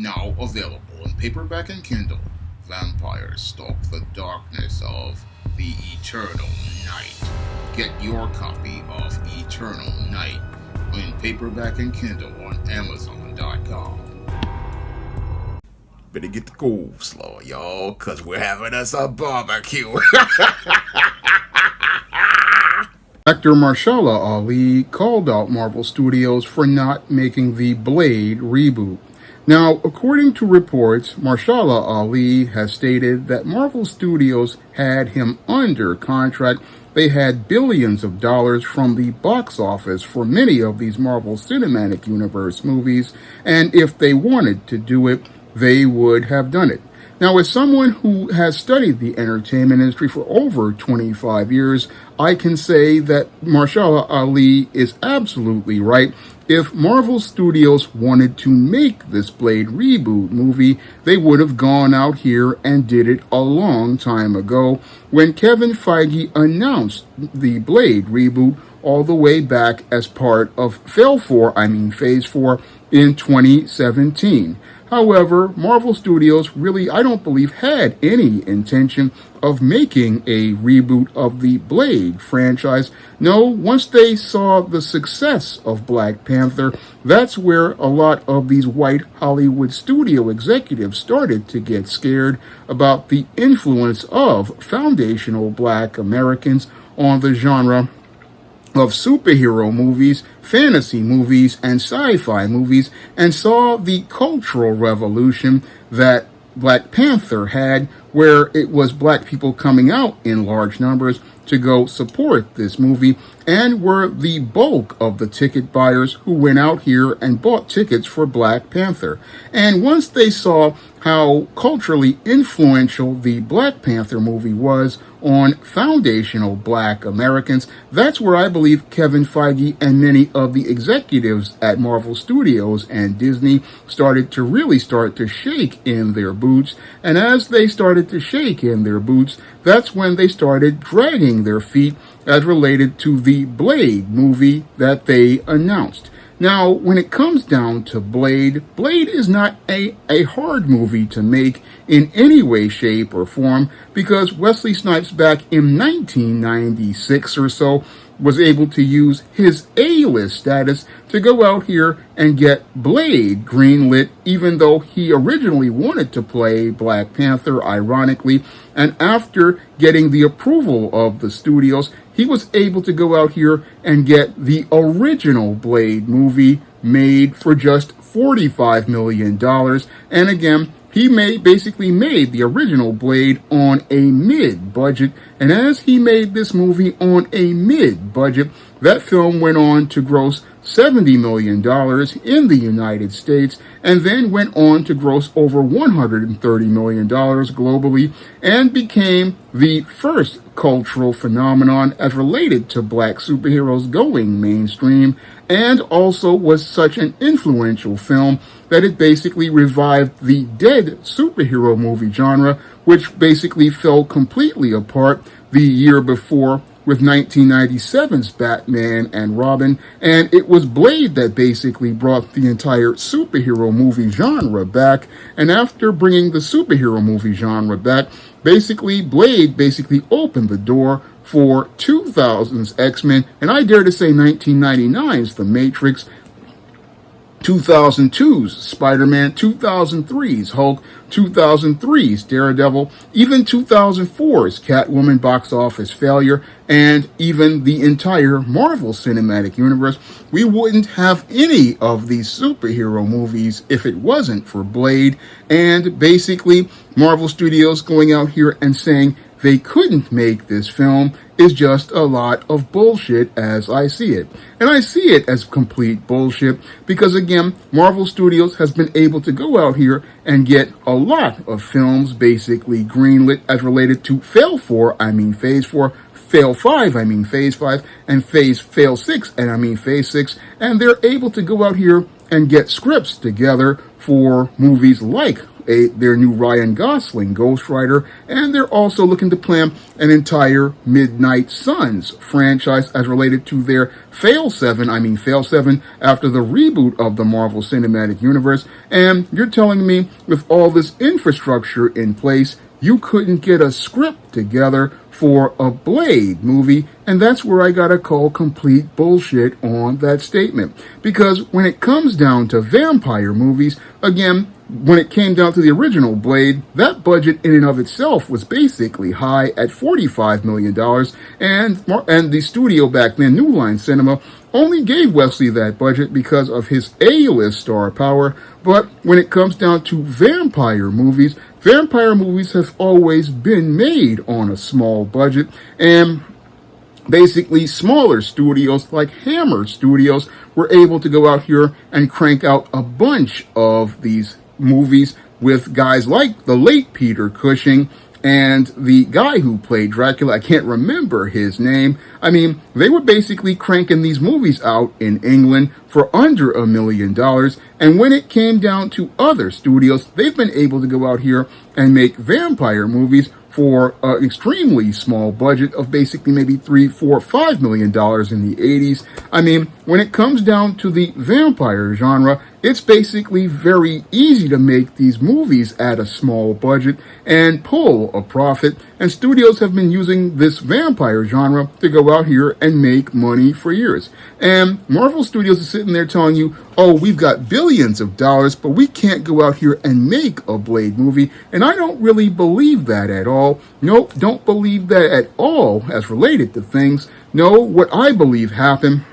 Now available in paperback and Kindle. Vampires stalk the darkness of the Eternal Night. Get your copy of Eternal Night in paperback and Kindle on Amazon.com. Better get the coleslaw, y'all, cause we're having us a barbecue. Actor Marshala Ali called out Marvel Studios for not making the Blade reboot. Now, according to reports, Marshala Ali has stated that Marvel Studios had him under contract. They had billions of dollars from the box office for many of these Marvel Cinematic Universe movies, and if they wanted to do it, they would have done it. Now, as someone who has studied the entertainment industry for over 25 years, I can say that Marshala Ali is absolutely right. If Marvel Studios wanted to make this Blade reboot movie, they would have gone out here and did it a long time ago when Kevin Feige announced the Blade reboot all the way back as part of Phase 4 in 2017. However, Marvel Studios really, I don't believe, had any intention of making a reboot of the Blade franchise. No, once they saw the success of Black Panther, that's where a lot of these white Hollywood studio executives started to get scared about the influence of foundational Black Americans on the genre of superhero movies, fantasy movies, and sci-fi movies, and saw the cultural revolution that Black Panther had, where it was Black people coming out in large numbers to go support this movie, and were the bulk of the ticket buyers who went out here and bought tickets for Black Panther. And once they saw how culturally influential the Black Panther movie was on foundational Black Americans, that's where I believe Kevin Feige and many of the executives at Marvel Studios and Disney started to shake in their boots. And as they started to shake in their boots, that's when they started dragging their feet as related to the Blade movie that they announced. Now, when it comes down to Blade is not a hard movie to make in any way, shape, or form, because Wesley Snipes back in 1996 or so was able to use his A-list status to go out here and get Blade greenlit, even though he originally wanted to play Black Panther, ironically. And after getting the approval of the studios, he was able to go out here and get the original Blade movie made for just $45 million. And again, he basically made the original Blade on a mid-budget, and as he made this movie on a mid-budget, that film went on to gross $70 million in the United States, and then went on to gross over $130 million globally, and became the first cultural phenomenon as related to Black superheroes going mainstream, and also was such an influential film that it basically revived the dead superhero movie genre, which basically fell completely apart the year before with 1997's Batman and Robin, and it was Blade that basically brought the entire superhero movie genre back. And after bringing the superhero movie genre back, Blade opened the door for 2000's X-Men, and I dare to say 1999's The Matrix, 2002's Spider-Man, 2003's Hulk, 2003's Daredevil, even 2004's Catwoman box office failure, and even the entire Marvel Cinematic Universe. We wouldn't have any of these superhero movies if it wasn't for Blade, and basically Marvel Studios going out here and saying they couldn't make this film is just a lot of bullshit as I see it. And I see it as complete bullshit because, again, Marvel Studios has been able to go out here and get a lot of films basically greenlit as related to Phase 4, Phase 4, Phase 5, Phase 5, and Phase 6, Phase 6, and they're able to go out here and get scripts together for movies like their new Ryan Gosling Ghost Rider, and they're also looking to plan an entire Midnight Suns franchise as related to their Fail 7 after the reboot of the Marvel Cinematic Universe. And you're telling me with all this infrastructure in place, you couldn't get a script together for a Blade movie, and that's where I gotta call complete bullshit on that statement. Because when it comes down to vampire movies, again, when it came down to the original Blade, that budget in and of itself was basically high at $45 million, and the studio back then, New Line Cinema, only gave Wesley that budget because of his A-list star power. But when it comes down to vampire movies have always been made on a small budget, and basically smaller studios like Hammer Studios were able to go out here and crank out a bunch of these movies with guys like the late Peter Cushing and the guy who played Dracula. I can't remember his name. I mean, they were basically cranking these movies out in England for under $1 million. And when it came down to other studios, they've been able to go out here and make vampire movies for an extremely small budget of basically maybe $3, $4, $5 million in the 80s. I mean, when it comes down to the vampire genre, it's basically very easy to make these movies at a small budget and pull a profit. And studios have been using this vampire genre to go out here and make money for years. And Marvel Studios is sitting there telling you, oh, we've got billions of dollars, but we can't go out here and make a Blade movie. And I don't really believe that at all. Nope, don't believe that at all as related to things. No, what I believe happened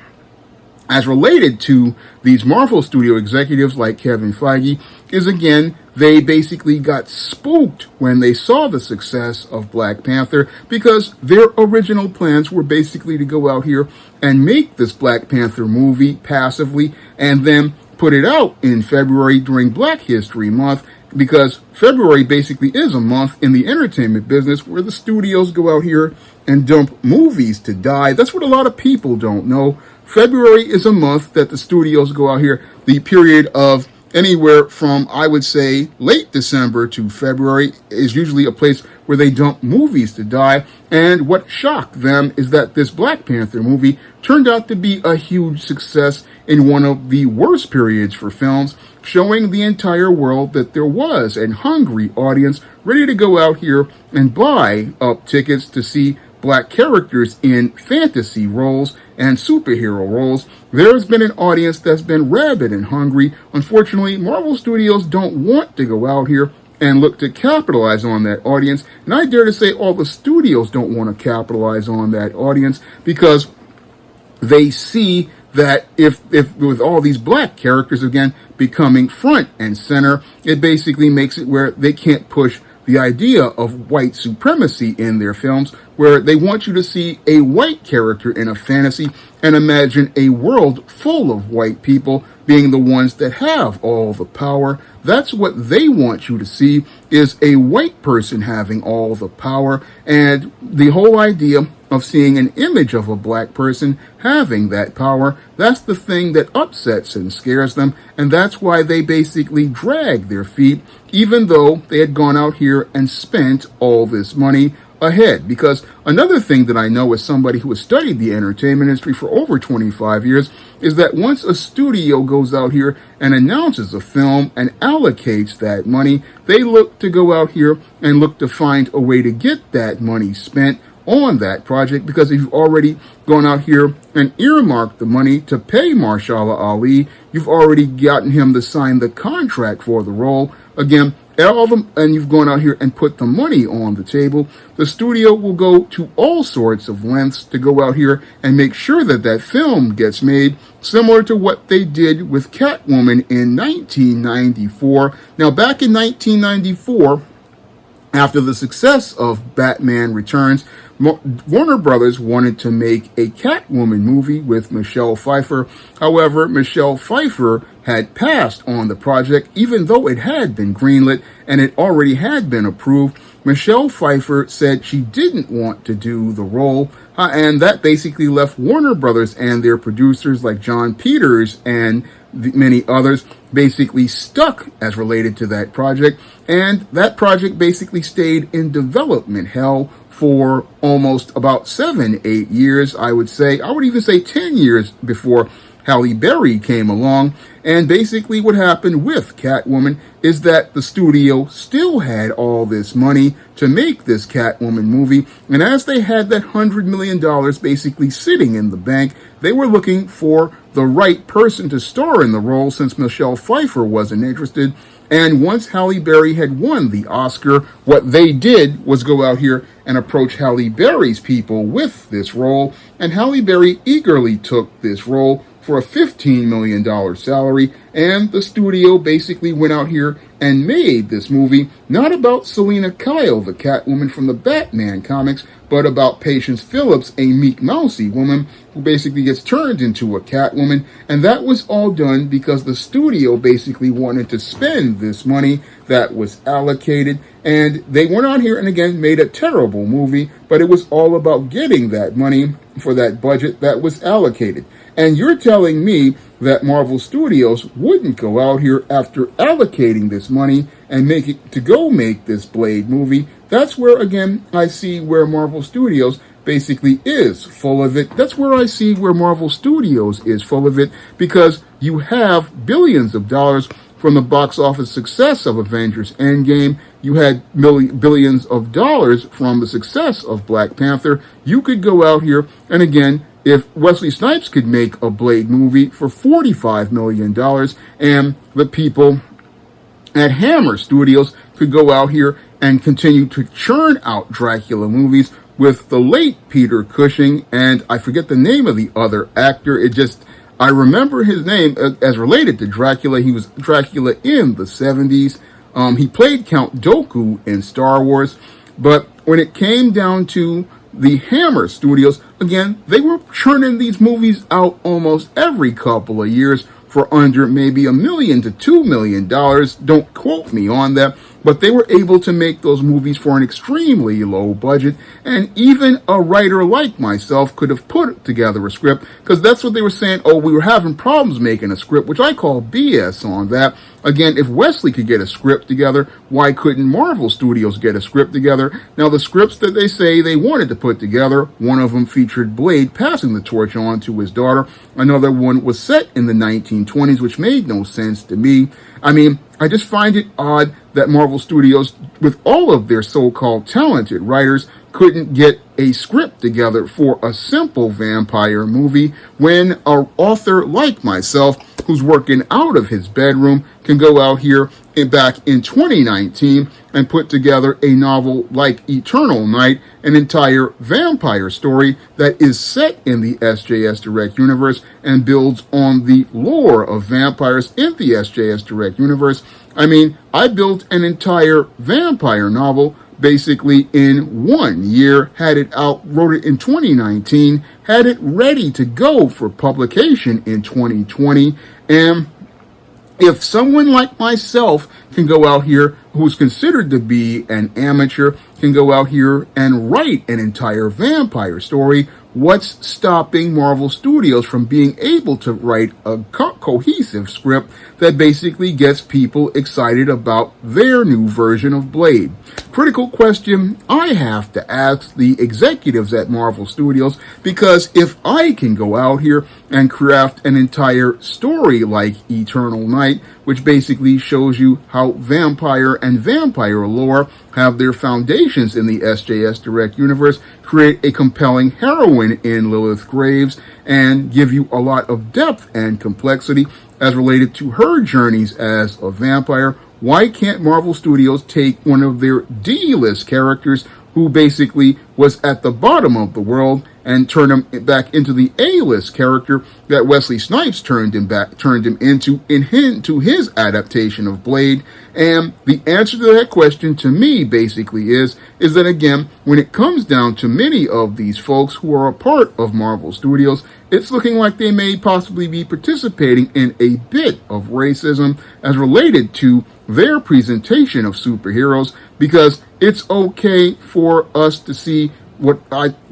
as related to these Marvel Studio executives like Kevin Feige is, again, they basically got spooked when they saw the success of Black Panther, because their original plans were basically to go out here and make this Black Panther movie passively and then put it out in February during Black History Month, because February basically is a month in the entertainment business where the studios go out here and dump movies to die. That's what a lot of people don't know. February is a month that the studios go out here, the period of anywhere from, I would say, late December to February is usually a place where they dump movies to die. And what shocked them is that this Black Panther movie turned out to be a huge success in one of the worst periods for films, showing the entire world that there was a hungry audience ready to go out here and buy up tickets to see Black characters in fantasy roles and superhero roles. There's been an audience that's been rabid and hungry. Unfortunately, Marvel Studios don't want to go out here and look to capitalize on that audience. And I dare to say all the studios don't want to capitalize on that audience, because they see that if with all these Black characters again becoming front and center, it basically makes it where they can't push the idea of white supremacy in their films, where they want you to see a white character in a fantasy and imagine a world full of white people being the ones that have all the power. That's what they want you to see, is a white person having all the power. And the whole idea of seeing an image of a Black person having that power, that's the thing that upsets and scares them. And that's why they basically drag their feet, even though they had gone out here and spent all this money ahead. Because another thing that I know as somebody who has studied the entertainment industry for over 25 years is that once a studio goes out here and announces a film and allocates that money, they look to go out here and look to find a way to get that money spent on that project, because if you've already gone out here and earmarked the money to pay Marshala Ali, you've already gotten him to sign the contract for the role. Again, and you've gone out here and put the money on the table. The studio will go to all sorts of lengths to go out here and make sure that that film gets made, similar to what they did with Catwoman in 1994. Now, back in 1994, after the success of Batman Returns, Warner Brothers wanted to make a Catwoman movie with Michelle Pfeiffer. However, Michelle Pfeiffer had passed on the project, even though it had been greenlit and it already had been approved. Michelle Pfeiffer said she didn't want to do the role, and that basically left Warner Brothers and their producers like John Peters and many others basically stuck as related to that project, and that project basically stayed in development hell for almost about 7-8 years, I would say. I would even say 10 years before Halle Berry came along. And basically what happened with Catwoman is that the studio still had all this money to make this Catwoman movie. And as they had that $100 million basically sitting in the bank, they were looking for the right person to star in the role since Michelle Pfeiffer wasn't interested. And once Halle Berry had won the Oscar, what they did was go out here and approach Halle Berry's people with this role. And Halle Berry eagerly took this role for a $15 million salary, and the studio basically went out here and made this movie not about Selina Kyle, the Catwoman from the Batman comics, but about Patience Phillips, a meek mousy woman who basically gets turned into a Catwoman. And that was all done because the studio basically wanted to spend this money that was allocated, and they went out here and again made a terrible movie, but it was all about getting that money for that budget that was allocated. And you're telling me that Marvel Studios wouldn't go out here after allocating this money and make it to go make this Blade movie? That's where, again, I see where Marvel Studios basically is full of it. That's where I see where Marvel Studios is full of it, because you have billions of dollars from the box office success of Avengers Endgame. You had billions of dollars from the success of Black Panther. You could go out here and again, if Wesley Snipes could make a Blade movie for $45 million, and the people at Hammer Studios could go out here and continue to churn out Dracula movies with the late Peter Cushing, and I forget the name of the other actor. I remember his name as related to Dracula. He was Dracula in the 70s. He played Count Dooku in Star Wars, but when it came down to the Hammer Studios, again, they were churning these movies out almost every couple of years for under maybe $1 million to $2 million. Don't quote me on that, but they were able to make those movies for an extremely low budget, and even a writer like myself could have put together a script, because that's what they were saying. Oh, we were having problems making a script, which I call BS on that. Again, if Wesley could get a script together, why couldn't Marvel Studios get a script together? Now, the scripts that they say they wanted to put together, one of them featured Blade passing the torch on to his daughter. Another one was set in the 1920s, which made no sense to me. I mean, I just find it odd that Marvel Studios, with all of their so-called talented writers, couldn't get a script together for a simple vampire movie when an author like myself, who's working out of his bedroom, can go out here and back in 2019 and put together a novel like Eternal Night, an entire vampire story that is set in the SJS Direct universe and builds on the lore of vampires in the SJS Direct universe. I mean, I built an entire vampire novel basically in 1 year, had it out, wrote it in 2019, had it ready to go for publication in 2020, and if someone like myself can go out here, who's considered to be an amateur, can go out here and write an entire vampire story, what's stopping Marvel Studios from being able to write a cohesive script that basically gets people excited about their new version of Blade? Critical question I have to ask the executives at Marvel Studios, because if I can go out here and craft an entire story like Eternal Night, which basically shows you how vampire and vampire lore have their foundations in the SJS Direct universe, create a compelling heroine in Lilith Graves, and give you a lot of depth and complexity as related to her journeys as a vampire, why can't Marvel Studios take one of their D-list characters who basically was at the bottom of the world and turn him back into the A-list character that Wesley Snipes turned him into his adaptation of Blade? And the answer to that question to me basically is that again, when it comes down to many of these folks who are a part of Marvel Studios, it's looking like they may possibly be participating in a bit of racism as related to their presentation of superheroes, because it's okay for us to see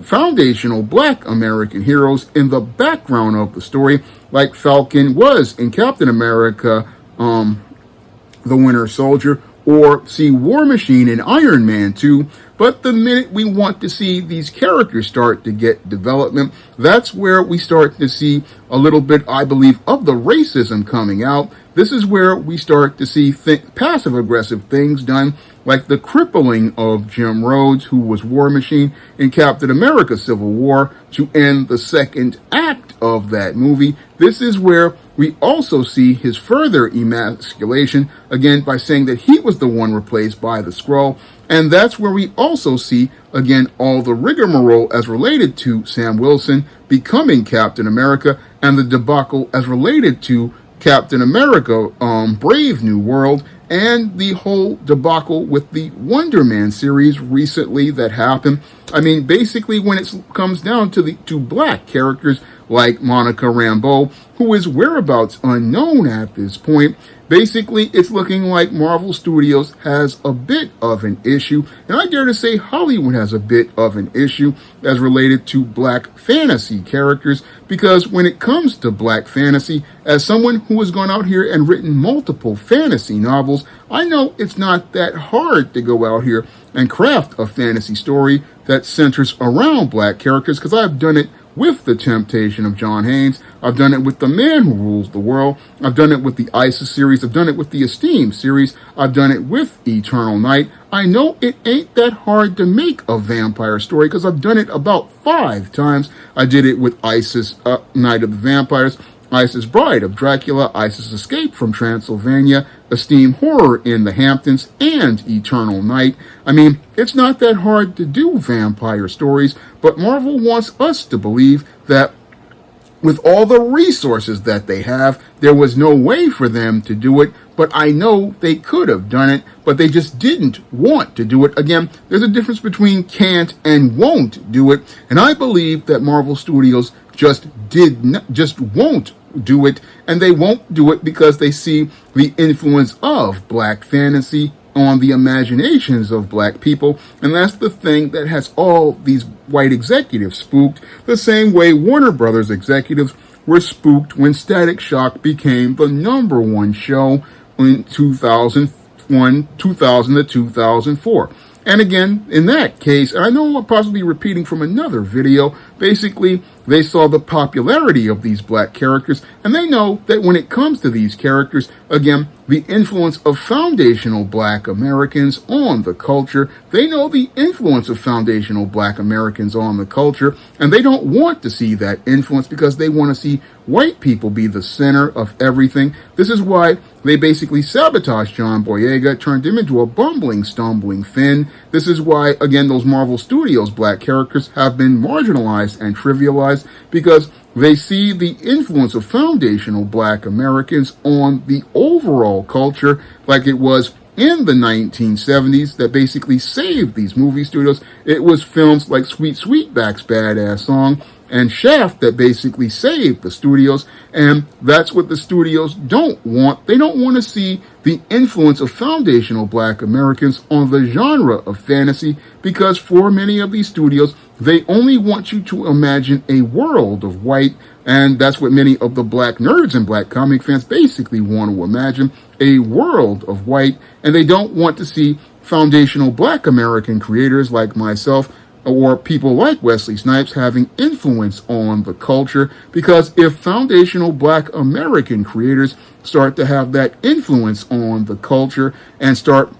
foundational black American heroes in the background of the story, like Falcon was in Captain America, the Winter Soldier, or see War Machine in Iron Man 2. But the minute we want to see these characters start to get development, that's where we start to see a little bit, I believe, of the racism coming out. This is where we start to see passive-aggressive things done, like the crippling of Jim Rhodes, who was War Machine in Captain America Civil War, to end the second act of that movie. This is where we also see his further emasculation, again, by saying that he was the one replaced by the Skrull. And that's where we also see, again, all the rigmarole as related to Sam Wilson becoming Captain America, and the debacle as related to Captain America, Brave New World, and the whole debacle with the Wonder Man series recently that happened. I mean, basically, when it comes down to the two black characters like Monica Rambeau, who is whereabouts unknown at this point, basically, it's looking like Marvel Studios has a bit of an issue, and I dare to say Hollywood has a bit of an issue as related to black fantasy characters, because when it comes to black fantasy, as someone who has gone out here and written multiple fantasy novels, I know it's not that hard to go out here and craft a fantasy story that centers around black characters, because I've done it with The Temptation of John Haynes. I've done it with The Man Who Rules the World. I've done it with the ISIS series. I've done it with the Esteem series. I've done it with Eternal Night. I know it ain't that hard to make a vampire story, because I've done it about 5 times. I did it with ISIS Night of the Vampires, ISIS Bride of Dracula, ISIS Escape from Transylvania, Esteem Horror in the Hamptons, and Eternal Night. I mean, it's not that hard to do vampire stories, but Marvel wants us to believe that with all the resources that they have, there was no way for them to do it, but I know they could have done it, but they just didn't want to do it. Again, there's a difference between can't and won't do it, and I believe that Marvel Studios just won't do it, and they won't do it because they see the influence of black fantasy on the imaginations of black people, and that's the thing that has all these white executives spooked, the same way Warner Brothers executives were spooked when Static Shock became the #1 show in 2000 to 2004. And again, in that case, and I know I'm possibly repeating from another video, basically, they saw the popularity of these black characters, and they know that when it comes to these characters, again, the influence of foundational black Americans on the culture, they know the influence of foundational black Americans on the culture, and they don't want to see that influence because they want to see white people be the center of everything. This is why they basically sabotaged John Boyega, turned him into a bumbling, stumbling Finn. This is why, again, those Marvel Studios black characters have been marginalized and trivialized, because they see the influence of foundational black Americans on the overall culture, like it was in the 1970s that basically saved these movie studios. It was films like Sweet Sweetback's Badass Song and Shaft that basically saved the studios, and that's what the studios don't want. They don't want to see the influence of foundational black Americans on the genre of fantasy, because for many of these studios, they only want you to imagine a world of white, and that's what many of the black nerds and black comic fans basically want to imagine, a world of white, and they don't want to see foundational black American creators like myself or people like Wesley Snipes having influence on the culture, because if foundational black American creators start to have that influence on the culture and start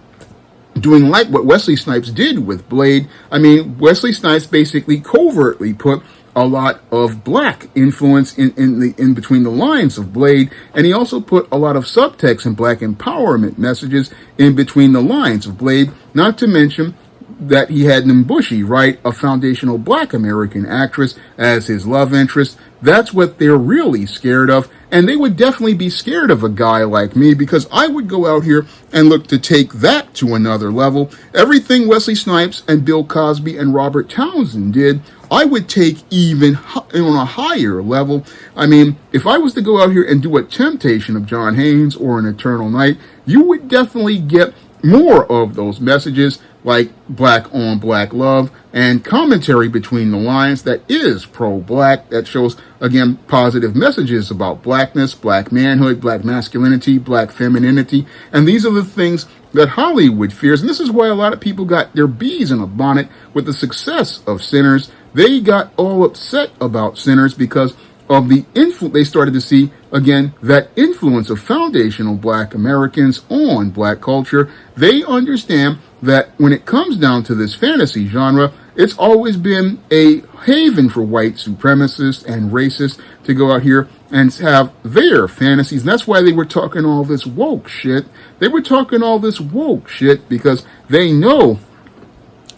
doing like what Wesley Snipes did with Blade, I mean, Wesley Snipes basically covertly put a lot of black influence in between the lines of Blade, and he also put a lot of subtext and black empowerment messages in between the lines of Blade, not to mention that he had Nimbushi write a foundational black American actress as his love interest. That's what they're really scared of, and they would definitely be scared of a guy like me, because I would go out here and look to take that to another level. Everything Wesley Snipes and Bill Cosby and Robert Townsend did, I would take even on a higher level. I mean, if I was to go out here and do a Temptation of John Haynes or an Eternal Night, you would definitely get more of those messages like black on black love and commentary between the lines that is pro-black, that shows, again, positive messages about blackness, black manhood, black masculinity, black femininity. And these are the things that Hollywood fears. And this is why a lot of people got their bees in a bonnet with the success of Sinners. They got all upset about Sinners because of the influence. They started to see, again, that influence of foundational black Americans on black culture. They understand that when it comes down to this fantasy genre, it's always been a haven for white supremacists and racists to go out here and have their fantasies. And that's why they were talking all this woke shit. They were talking all this woke shit because they know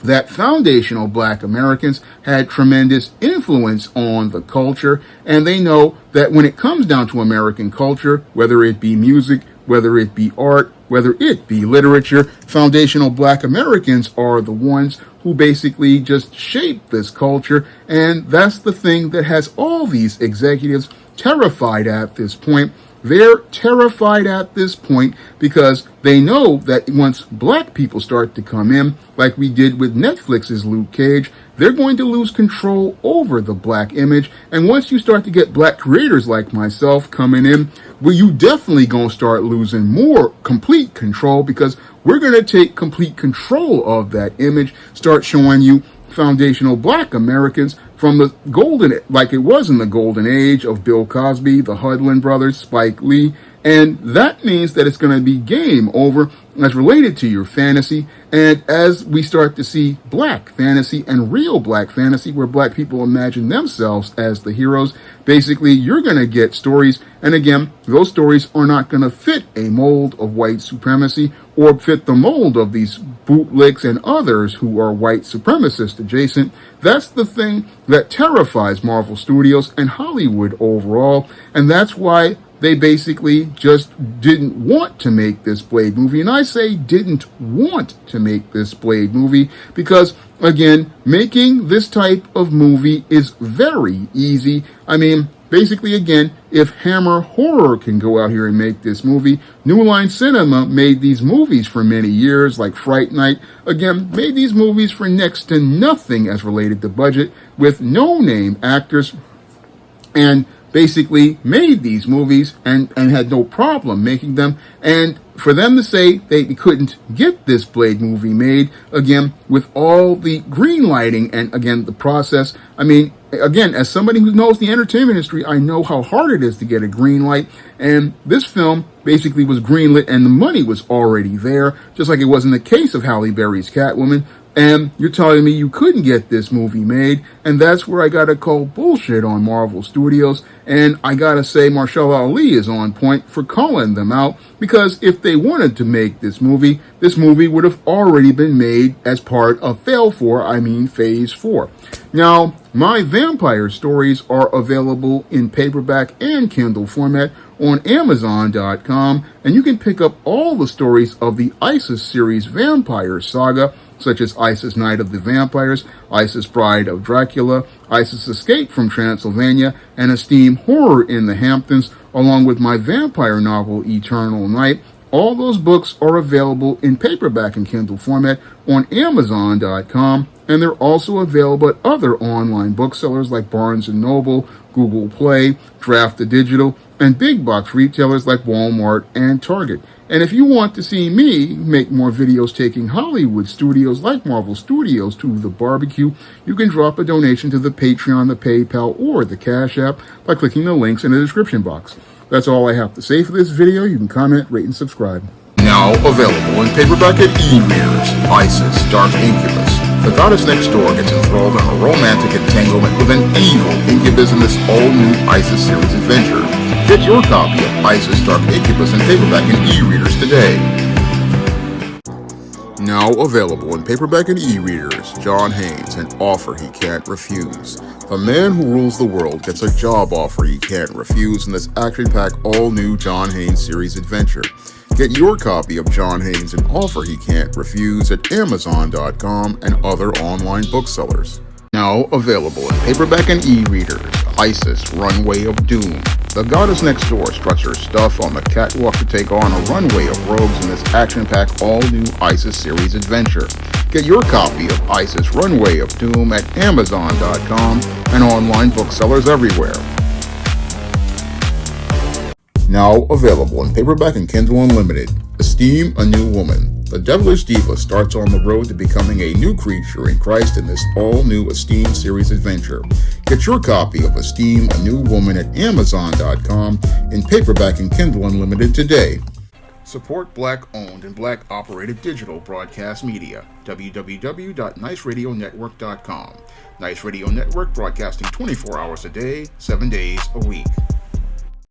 that foundational black Americans had tremendous influence on the culture, and they know that when it comes down to American culture, whether it be music, whether it be art, whether it be literature, foundational black Americans are the ones who basically just shape this culture, and that's the thing that has all these executives terrified at this point. They're terrified at this point because they know that once black people start to come in, like we did with Netflix's Luke Cage, they're going to lose control over the black image. And once you start to get black creators like myself coming in, well, you definitely going to start losing more complete control, because we're going to take complete control of that image, start showing you foundational black Americans from the golden, like it was in the golden age of Bill Cosby, the Hudlin brothers, Spike Lee, and that means that it's going to be game over as related to your fantasy. And as we start to see black fantasy and real black fantasy, where black people imagine themselves as the heroes, basically you're going to get stories, and again, those stories are not going to fit a mold of white supremacy or fit the mold of these bootlicks and others who are white supremacist adjacent. That's the thing that terrifies Marvel Studios and Hollywood overall, and that's why they basically just didn't want to make this Blade movie. And I say didn't want to make this Blade movie because, again, making this type of movie is very easy. I mean, basically, again, if Hammer Horror can go out here and make this movie, New Line Cinema made these movies for many years, like Fright Night, again, made these movies for next to nothing as related to budget, with no-name actors, and basically made these movies and had no problem making them. And for them to say they couldn't get this Blade movie made, again, with all the green lighting and, again, the process. I mean, again, as somebody who knows the entertainment industry, I know how hard it is to get a green light. And this film basically was greenlit and the money was already there, just like it was in the case of Halle Berry's Catwoman. And you're telling me you couldn't get this movie made, and that's where I gotta call bullshit on Marvel Studios, and I gotta say Marshala Ali is on point for calling them out, because if they wanted to make this movie would have already been made as part of Phase 4. Now, my vampire stories are available in paperback and Kindle format on Amazon.com, and you can pick up all the stories of the ISIS series vampire saga, such as ISIS Night of the Vampires, ISIS Bride of Dracula, ISIS Escape from Transylvania, and Esteem Horror in the Hamptons, along with my vampire novel Eternal Night. All those books are available in paperback and Kindle format on Amazon.com, and they're also available at other online booksellers like Barnes & Noble, Google Play, Draft the Digital, and big box retailers like Walmart and Target. And if you want to see me make more videos taking Hollywood studios like Marvel Studios to the barbecue, you can drop a donation to the Patreon, the PayPal, or the Cash App by clicking the links in the description box. That's all I have to say for this video. You can comment, rate, and subscribe. Now available in paperback at e-readers, ISIS Dark Incubus. The goddess next door gets enthralled in a romantic entanglement with an evil incubus in this all-new ISIS series adventure. Get your copy of ISIS Dark Incubus in paperback and e-readers today. Now available in paperback and e-readers, John Haynes, An Offer He Can't Refuse. The man who rules the world gets a job offer he can't refuse in this action-packed all-new John Haynes series adventure. Get your copy of John Haynes' An Offer He Can't Refuse at Amazon.com and other online booksellers. Now available in paperback and e-readers, ISIS Runway of Doom. The goddess next door struts her stuff on the catwalk to take on a runway of rogues in this action-packed all-new ISIS series adventure. Get your copy of ISIS Runway of Doom at Amazon.com and online booksellers everywhere. Now available in paperback and Kindle Unlimited. Esteem a New Woman. The devilish diva starts on the road to becoming a new creature in Christ in this all-new Esteem series adventure. Get your copy of Esteem a New Woman at Amazon.com in paperback and Kindle Unlimited today. Support Black-owned and Black-operated digital broadcast media. www.niceradionetwork.com. Nice Radio Network broadcasting 24 hours a day, 7 days a week.